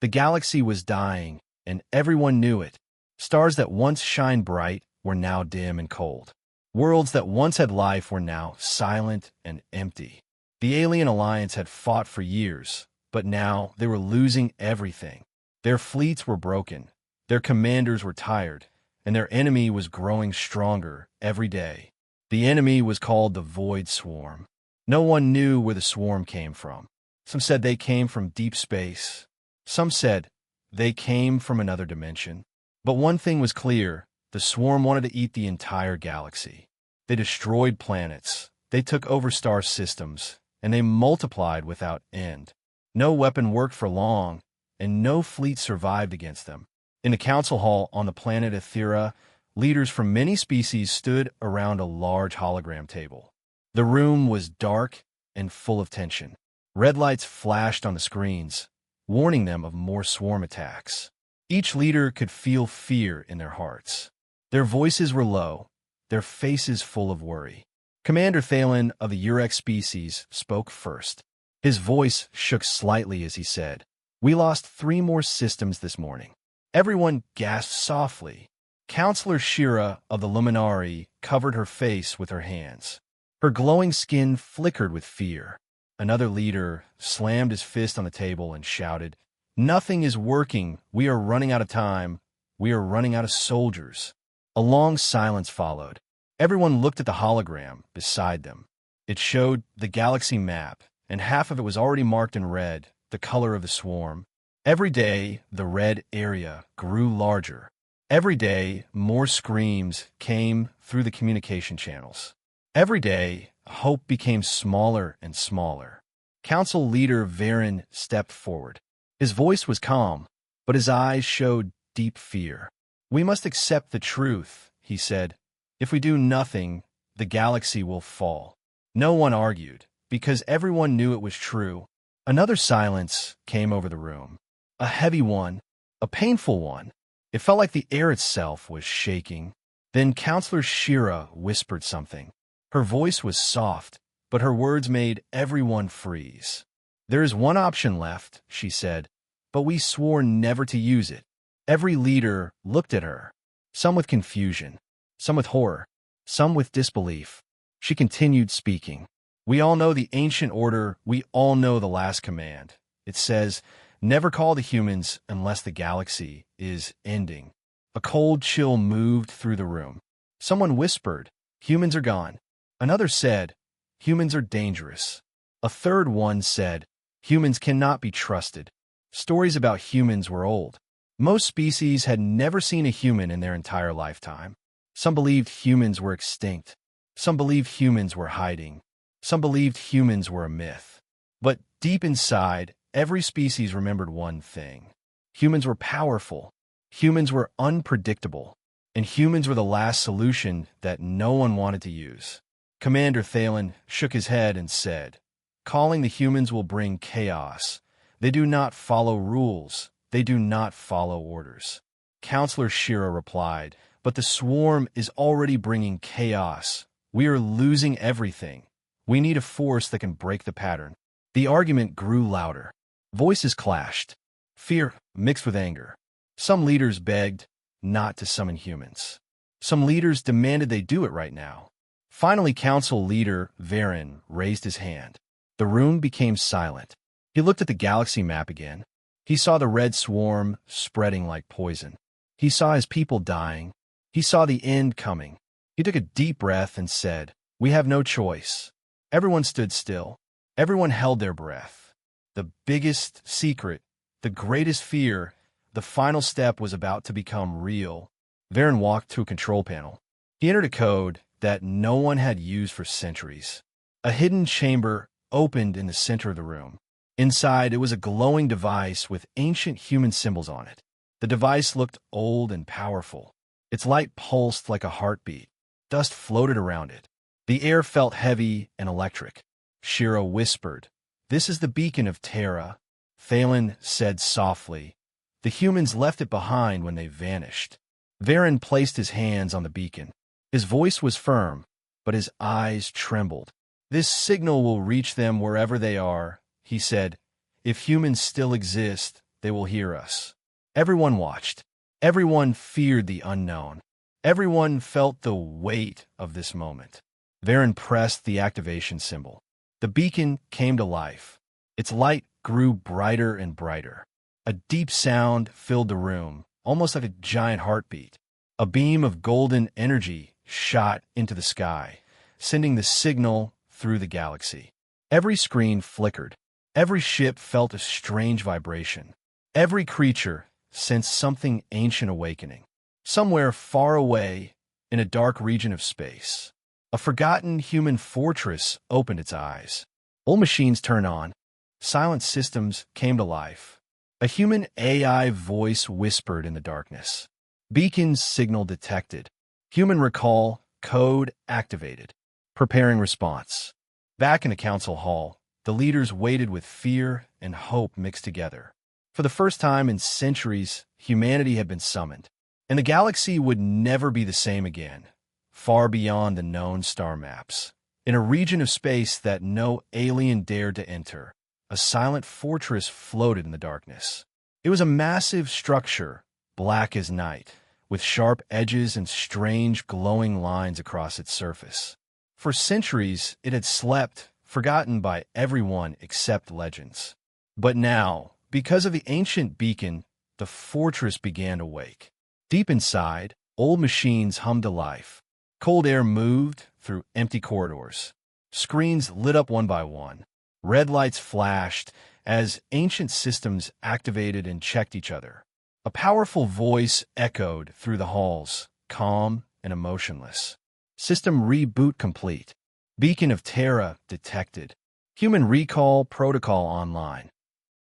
The galaxy was dying, and everyone knew it. Stars that once shined bright were now dim and cold. Worlds that once had life were now silent and empty. The alien alliance had fought for years, but now they were losing everything. Their fleets were broken, their commanders were tired, and their enemy was growing stronger every day. The enemy was called the Void Swarm. No one knew where the swarm came from. Some said they came from deep space. Some said they came from another dimension. But one thing was clear: the swarm wanted to eat the entire galaxy. They destroyed planets, they took over star systems, and they multiplied without end. No weapon worked for long, and no fleet survived against them. In the council hall on the planet Ethera, leaders from many species stood around a large hologram table. The room was dark and full of tension. Red lights flashed on the screens, warning them of more swarm attacks. Each leader could feel fear in their hearts. Their voices were low, their faces full of worry. Commander Thalen of the Urex species spoke first. His voice shook slightly as he said, "We lost 3 more systems this morning." Everyone gasped softly. Counselor Shira of the Luminari covered her face with her hands. Her glowing skin flickered with fear. Another leader slammed his fist on the table and shouted, "Nothing is working. We are running out of time. We are running out of soldiers." A long silence followed. Everyone looked at the hologram beside them. It showed the galaxy map, and half of it was already marked in red, the color of the swarm. Every day, the red area grew larger. Every day, more screams came through the communication channels. Every day, hope became smaller and smaller. Council leader Varen stepped forward. His voice was calm, but his eyes showed deep fear. "We must accept the truth," he said. "If we do nothing, the galaxy will fall." No one argued, because everyone knew it was true. Another silence came over the room. A heavy one, a painful one. It felt like the air itself was shaking. Then Counselor Shira whispered something. Her voice was soft, but her words made everyone freeze. "There is one option left," she said, "but we swore never to use it." Every leader looked at her, some with confusion, some with horror, some with disbelief. She continued speaking. "We all know the ancient order. We all know the last command. It says, never call the humans unless the galaxy is ending." A cold chill moved through the room. Someone whispered, "Humans are gone." Another said, "Humans are dangerous." A third one said, "Humans cannot be trusted." Stories about humans were old. Most species had never seen a human in their entire lifetime. Some believed humans were extinct. Some believed humans were hiding. Some believed humans were a myth. But deep inside, every species remembered one thing. Humans were powerful. Humans were unpredictable. And humans were the last solution that no one wanted to use. Commander Thalen shook his head and said, "Calling the humans will bring chaos. They do not follow rules. They do not follow orders." Counselor Shira replied, "But the swarm is already bringing chaos. We are losing everything. We need a force that can break the pattern." The argument grew louder. Voices clashed. Fear mixed with anger. Some leaders begged not to summon humans. Some leaders demanded they do it right now. Finally, Council leader Varen raised his hand. The room became silent. He looked at the galaxy map again. He saw the red swarm spreading like poison. He saw his people dying. He saw the end coming. He took a deep breath and said, "We have no choice." Everyone stood still. Everyone held their breath. The biggest secret, the greatest fear, the final step was about to become real. Varen walked to a control panel. He entered a code that no one had used for centuries. A hidden chamber opened in the center of the room. Inside, it was a glowing device with ancient human symbols on it. The device looked old and powerful. Its light pulsed like a heartbeat. Dust floated around it. The air felt heavy and electric. Shira whispered, "This is the beacon of Terra." Thalen said softly, "The humans left it behind when they vanished." Varen placed his hands on the beacon. His voice was firm, but his eyes trembled. "This signal will reach them wherever they are," he said. "If humans still exist, they will hear us. Everyone watched. Everyone feared the unknown. Everyone felt the weight of this moment. Varen pressed the activation symbol. The beacon came to life. Its light grew brighter and brighter. A deep sound filled the room, almost like a giant heartbeat. A beam of golden energy shot into the sky, sending the signal through the galaxy. Every screen flickered. Every ship felt a strange vibration. Every creature sensed something ancient awakening. Somewhere far away, in a dark region of space, a forgotten human fortress opened its eyes. Old machines turned on. Silent systems came to life. A human AI voice whispered in the darkness. Beacons signal detected. Human recall code activated. Preparing response. Back in the council hall, the leaders waited with fear and hope mixed together. For the first time in centuries, humanity had been summoned, and the galaxy would never be the same again, far beyond the known star maps. In a region of space that no alien dared to enter, a silent fortress floated in the darkness. It was a massive structure, black as night, with sharp edges and strange glowing lines across its surface. For centuries, it had slept, forgotten by everyone except legends. But now, because of the ancient beacon, the fortress began to wake. Deep inside, old machines hummed to life. Cold air moved through empty corridors. Screens lit up one by one. Red lights flashed as ancient systems activated and checked each other. A powerful voice echoed through the halls, calm and emotionless. System reboot complete. Beacon of Terra detected. Human recall protocol online.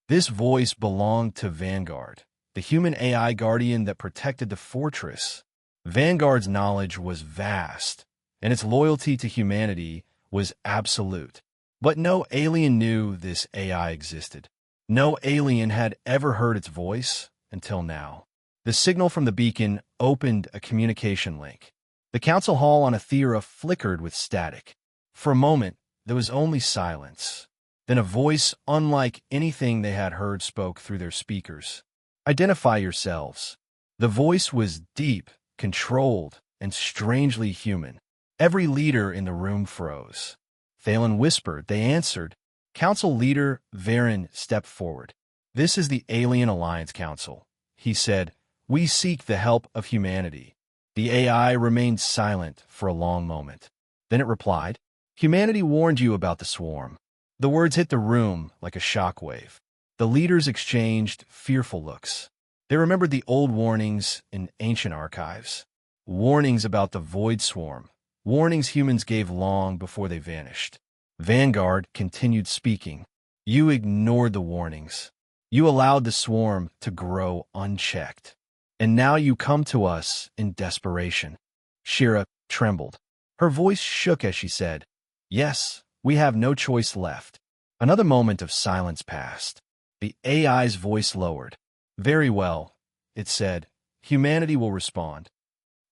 This voice belonged to Vanguard, the human AI guardian that protected the fortress. Vanguard's knowledge was vast, and its loyalty to humanity was absolute. But no alien knew this AI existed. No alien had ever heard its voice until now. The signal from the beacon opened a communication link. The council hall on Aethera flickered with static. For a moment, there was only silence. Then a voice unlike anything they had heard spoke through their speakers. Identify yourselves. The voice was deep, controlled, and strangely human. Every leader in the room froze. Thalen whispered. They answered. Council leader Varen stepped forward. This is the Alien Alliance Council. He said, we seek the help of humanity. The AI remained silent for a long moment. Then it replied, humanity warned you about the swarm. The words hit the room like a shockwave. The leaders exchanged fearful looks. They remembered the old warnings in ancient archives. Warnings about the void swarm. Warnings humans gave long before they vanished. Vanguard continued speaking. You ignored the warnings. You allowed the swarm to grow unchecked. And now you come to us in desperation. Shira trembled. Her voice shook as she said, yes, we have no choice left. Another moment of silence passed. The AI's voice lowered. Very well, it said. Humanity will respond.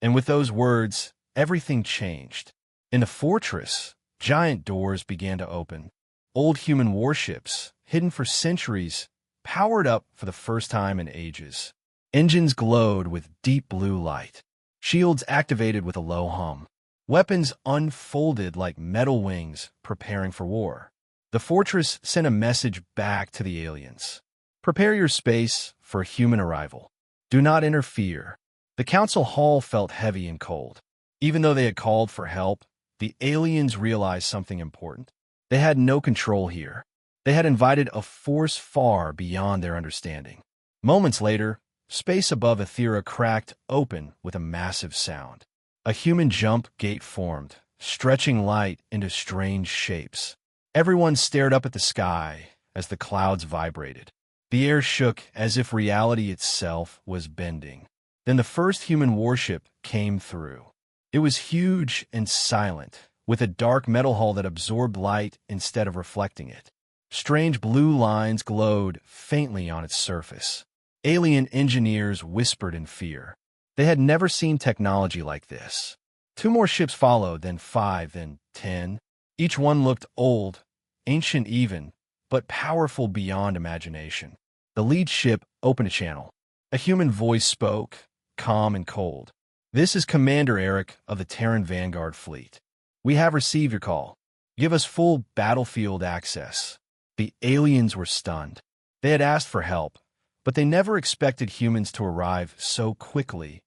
And with those words, everything changed. In the fortress, giant doors began to open. Old human warships, hidden for centuries, powered up for the first time in ages. Engines glowed with deep blue light. Shields activated with a low hum. Weapons unfolded like metal wings preparing for war. The fortress sent a message back to the aliens. Prepare your space for human arrival. Do not interfere. The council hall felt heavy and cold. Even though they had called for help, the aliens realized something important. They had no control here. They had invited a force far beyond their understanding. Moments later, space above Aethera cracked open with a massive sound. A human jump gate formed, stretching light into strange shapes. Everyone stared up at the sky as the clouds vibrated. The air shook as if reality itself was bending. Then the first human warship came through. It was huge and silent, with a dark metal hull that absorbed light instead of reflecting it. Strange blue lines glowed faintly on its surface. Alien engineers whispered in fear. They had never seen technology like this. 2 more ships followed, then 5, then 10. Each one looked old, ancient even, but powerful beyond imagination. The lead ship opened a channel. A human voice spoke, calm and cold. "This is Commander Eric of the Terran Vanguard Fleet. We have received your call. Give us full battlefield access." The aliens were stunned. They had asked for help, but they never expected humans to arrive so quickly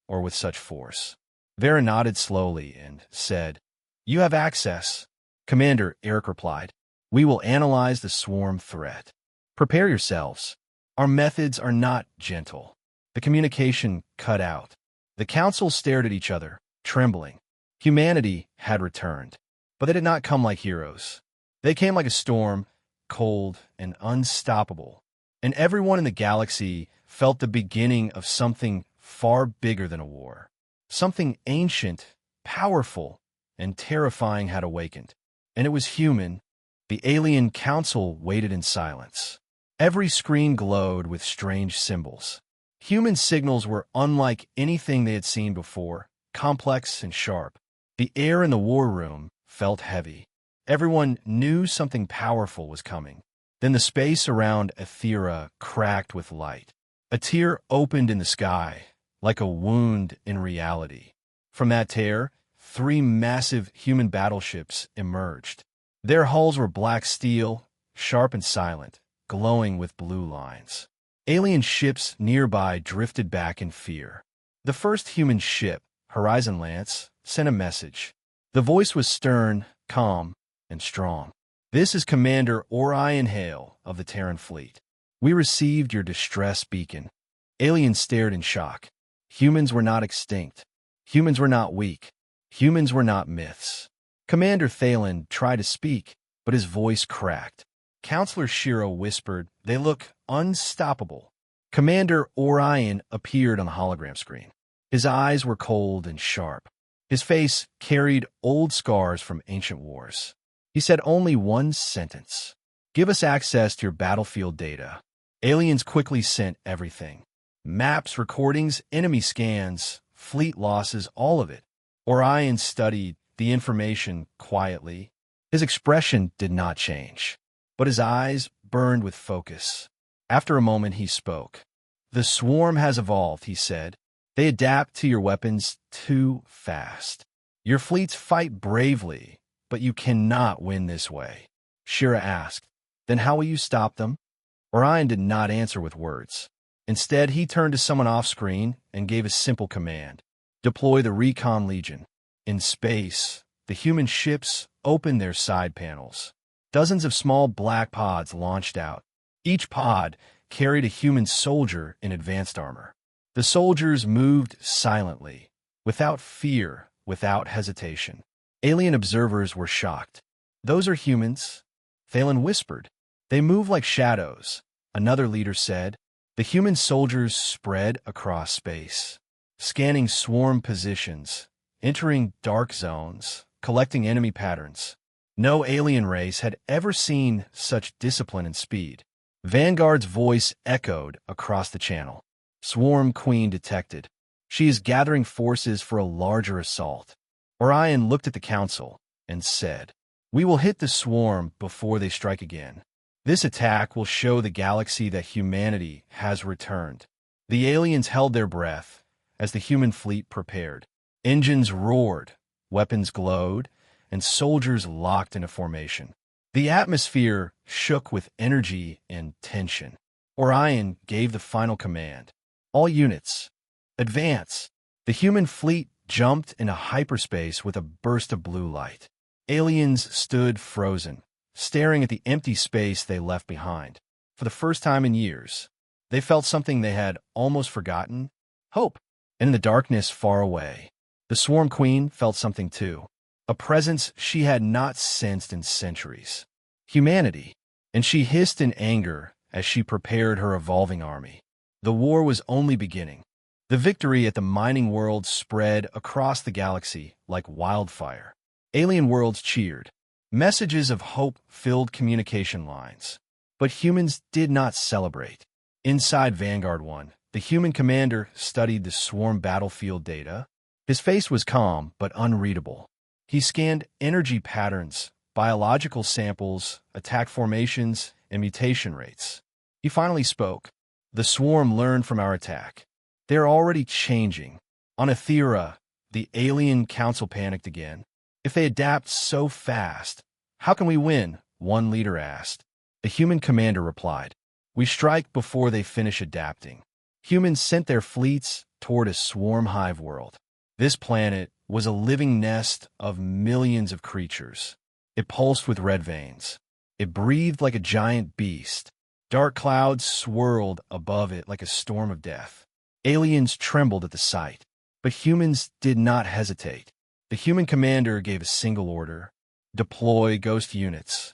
or with such force. Vera nodded slowly and said, "You have access." Commander Eric replied, "We will analyze the swarm threat. Prepare yourselves. Our methods are not gentle." The communication cut out. The council stared at each other, trembling. Humanity had returned, but they did not come like heroes. They came like a storm, cold and unstoppable, and everyone in the galaxy felt the beginning of something far bigger than a war. Something ancient, powerful, and terrifying had awakened, and it was human. The alien council waited in silence. Every screen glowed with strange symbols. Human signals were unlike anything they had seen before, complex and sharp. The air in the war room felt heavy. Everyone knew something powerful was coming. Then the space around Ethera cracked with light. A tear opened in the sky, like a wound in reality. From that tear, 3 massive human battleships emerged. Their hulls were black steel, sharp and silent, glowing with blue lines. Alien ships nearby drifted back in fear. The first human ship, Horizon Lance, sent a message. The voice was stern, calm, and strong. "This is Commander Orion Hale of the Terran Fleet. We received your distress beacon." Aliens stared in shock. Humans were not extinct. Humans were not weak. Humans were not myths. Commander Thalen tried to speak, but his voice cracked. Counselor Shiro whispered, "They look unstoppable." Commander Orion appeared on the hologram screen. His eyes were cold and sharp. His face carried old scars from ancient wars. He said only one sentence: "Give us access to your battlefield data." Aliens quickly sent everything. Maps, recordings, enemy scans, fleet losses, all of it. Orion studied the information quietly. His expression did not change, but his eyes burned with focus. After a moment, he spoke. "The swarm has evolved," he said. "They adapt to your weapons too fast. Your fleets fight bravely, but you cannot win this way." Shira asked, "Then how will you stop them?" Orion did not answer with words. Instead, he turned to someone off-screen and gave a simple command: "Deploy the Recon Legion." In space, the human ships opened their side panels. Dozens of small black pods launched out. Each pod carried a human soldier in advanced armor. The soldiers moved silently, without fear, without hesitation. Alien observers were shocked. "Those are humans," Thalen whispered. "They move like shadows," another leader said. The human soldiers spread across space, scanning swarm positions, entering dark zones, collecting enemy patterns. No alien race had ever seen such discipline and speed. Vanguard's voice echoed across the channel. "Swarm Queen detected. She is gathering forces for a larger assault." Orion looked at the council and said, "We will hit the swarm before they strike again. This attack will show the galaxy that humanity has returned." The aliens held their breath as the human fleet prepared. Engines roared, weapons glowed, and soldiers locked into formation. The atmosphere shook with energy and tension. Orion gave the final command: "All units, advance." The human fleet jumped into hyperspace with a burst of blue light. Aliens stood frozen, staring at the empty space they left behind. For the first time in years, they felt something they had almost forgotten: hope. And in the darkness far away, the Swarm Queen felt something too. A presence she had not sensed in centuries. Humanity. And she hissed in anger as she prepared her evolving army. The war was only beginning. The victory at the mining world spread across the galaxy like wildfire. Alien worlds cheered. Messages of hope filled communication lines. But humans did not celebrate. Inside Vanguard 1, the human commander studied the swarm battlefield data. His face was calm but unreadable. He scanned energy patterns, biological samples, attack formations, and mutation rates. He finally spoke. The swarm learned from our attack. They are already changing. On Ethera, the alien council panicked again. If they adapt so fast, how can we win? One leader asked. The human commander replied, we strike before they finish adapting. Humans sent their fleets toward a swarm hive world. This planet was a living nest of millions of creatures. It pulsed with red veins. It breathed like a giant beast. Dark clouds swirled above it like a storm of death. Aliens trembled at the sight, but humans did not hesitate. The human commander gave a single order: deploy ghost units.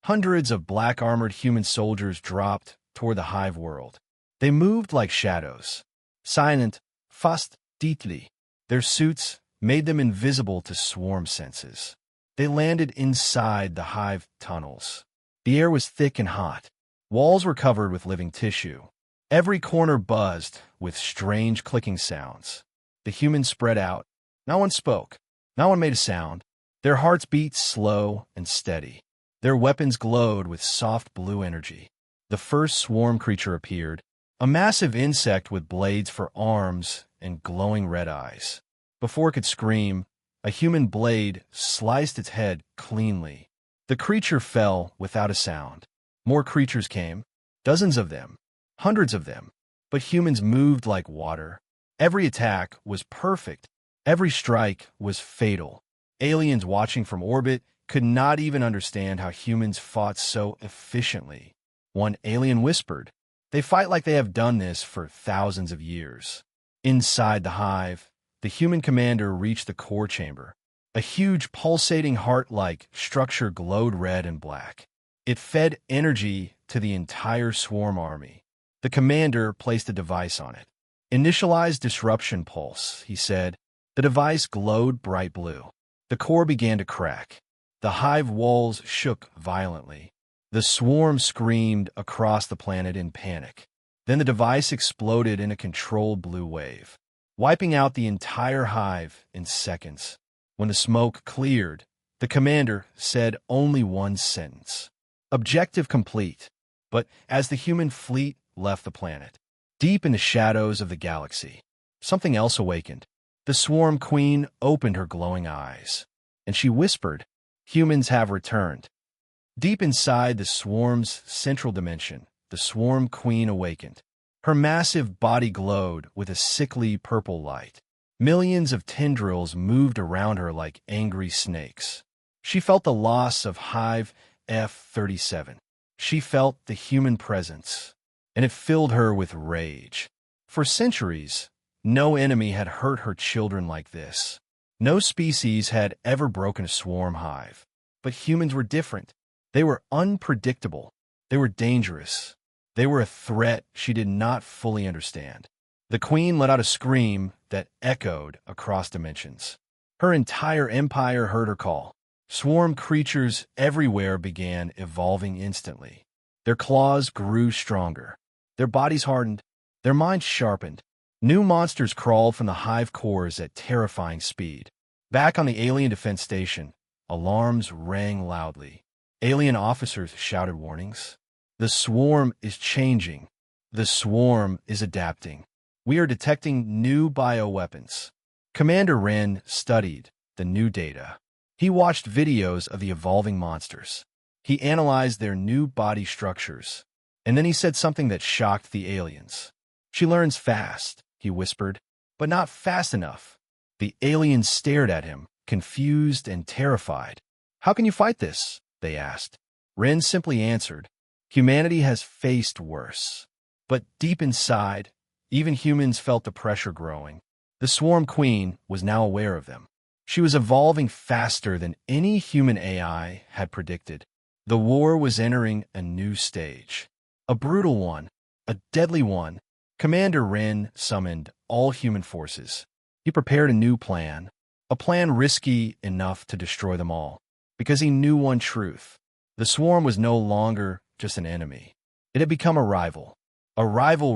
Hundreds of black-armored human soldiers dropped toward the hive world. They moved like shadows, silent, fast, deeply. Their suits made them invisible to swarm senses. They landed inside the hive tunnels. The air was thick and hot. Walls were covered with living tissue. Every corner buzzed with strange clicking sounds. The humans spread out. No one spoke. No one made a sound. Their hearts beat slow and steady. Their weapons glowed with soft blue energy. The first swarm creature appeared, a massive insect with blades for arms and glowing red eyes. Before it could scream, a human blade sliced its head cleanly. The creature fell without a sound. More creatures came, dozens of them, hundreds of them, but humans moved like water. Every attack was perfect. Every strike was fatal. Aliens watching from orbit could not even understand how humans fought so efficiently. One alien whispered, they fight like they have done this for thousands of years. Inside the hive, the human commander reached the core chamber. A huge pulsating heart-like structure glowed red and black. It fed energy to the entire swarm army. The commander placed a device on it. Initialize disruption pulse, he said. The device glowed bright blue. The core began to crack. The hive walls shook violently. The swarm screamed across the planet in panic. Then the device exploded in a controlled blue wave, wiping out the entire hive in seconds. When the smoke cleared, the commander said only one sentence: objective complete. But as the human fleet left the planet, deep in the shadows of the galaxy, something else awakened. The swarm queen opened her glowing eyes, and she whispered, humans have returned. Deep inside the swarm's central dimension, the swarm queen awakened. Her massive body glowed with a sickly purple light. Millions of tendrils moved around her like angry snakes. She felt the loss of Hive F-37. She felt the human presence, and it filled her with rage. For centuries, no enemy had hurt her children like this. No species had ever broken a swarm hive. But humans were different. They were unpredictable. They were dangerous. They were a threat she did not fully understand. The queen let out a scream that echoed across dimensions. Her entire empire heard her call. Swarm creatures everywhere began evolving instantly. Their claws grew stronger. Their bodies hardened. Their minds sharpened. New monsters crawled from the hive cores at terrifying speed. Back on the alien defense station, alarms rang loudly. Alien officers shouted warnings. The swarm is changing. The swarm is adapting. We are detecting new bioweapons. Commander Wren studied the new data. He watched videos of the evolving monsters. He analyzed their new body structures. And then he said something that shocked the aliens. She learns fast, he whispered, but not fast enough. The aliens stared at him, confused and terrified. How can you fight this? They asked. Wren simply answered, humanity has faced worse. But deep inside, even humans felt the pressure growing. The swarm queen was now aware of them. She was evolving faster than any human AI had predicted. The war was entering a new stage. A brutal one, a deadly one. Commander Wren summoned all human forces. He prepared a new plan, a plan risky enough to destroy them all, because he knew one truth. The swarm was no longer just an enemy. It had become a rival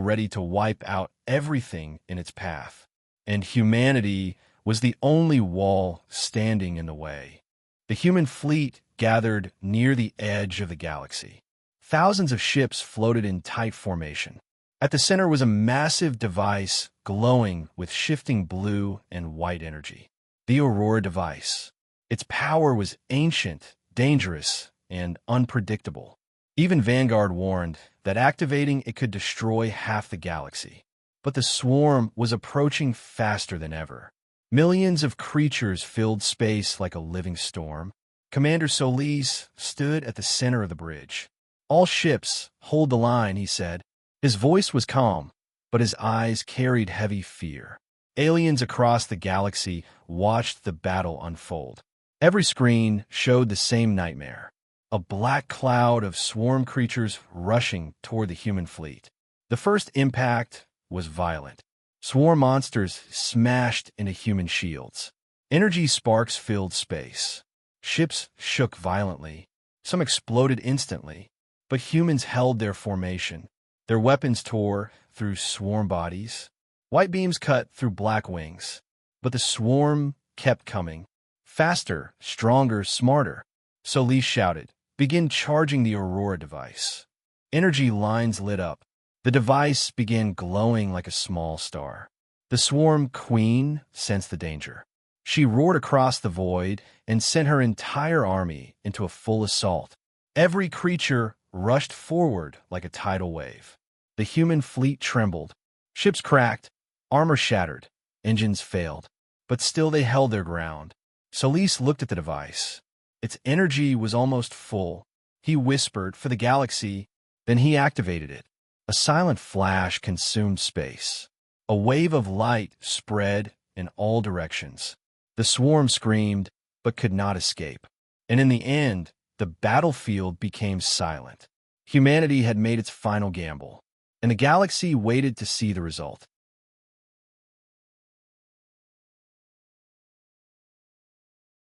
ready to wipe out everything in its path. And humanity was the only wall standing in the way. The human fleet gathered near the edge of the galaxy. Thousands of ships floated in tight formation. At the center was a massive device glowing with shifting blue and white energy. The Aurora device. Its power was ancient, dangerous, and unpredictable. Even Vanguard warned that activating it could destroy half the galaxy. But the swarm was approaching faster than ever. Millions of creatures filled space like a living storm. Commander Solis stood at the center of the bridge. "All ships, hold the line," he said. His voice was calm, but his eyes carried heavy fear. Aliens across the galaxy watched the battle unfold. Every screen showed the same nightmare. A black cloud of swarm creatures rushing toward the human fleet. The first impact was violent. Swarm monsters smashed into human shields. Energy sparks filled space. Ships shook violently. Some exploded instantly, but humans held their formation. Their weapons tore through swarm bodies. White beams cut through black wings. But the swarm kept coming. Faster, stronger, smarter. Solis shouted, "Begin charging the Aurora device." Energy lines lit up. The device began glowing like a small star. The swarm queen sensed the danger. She roared across the void and sent her entire army into a full assault. Every creature rushed forward like a tidal wave. The human fleet trembled. Ships cracked, armor shattered, engines failed. But still they held their ground. Solis looked at the device. Its energy was almost full. He whispered, "For the galaxy," then he activated it. A silent flash consumed space. A wave of light spread in all directions. The swarm screamed, but could not escape. And in the end, the battlefield became silent. Humanity had made its final gamble, and the galaxy waited to see the result.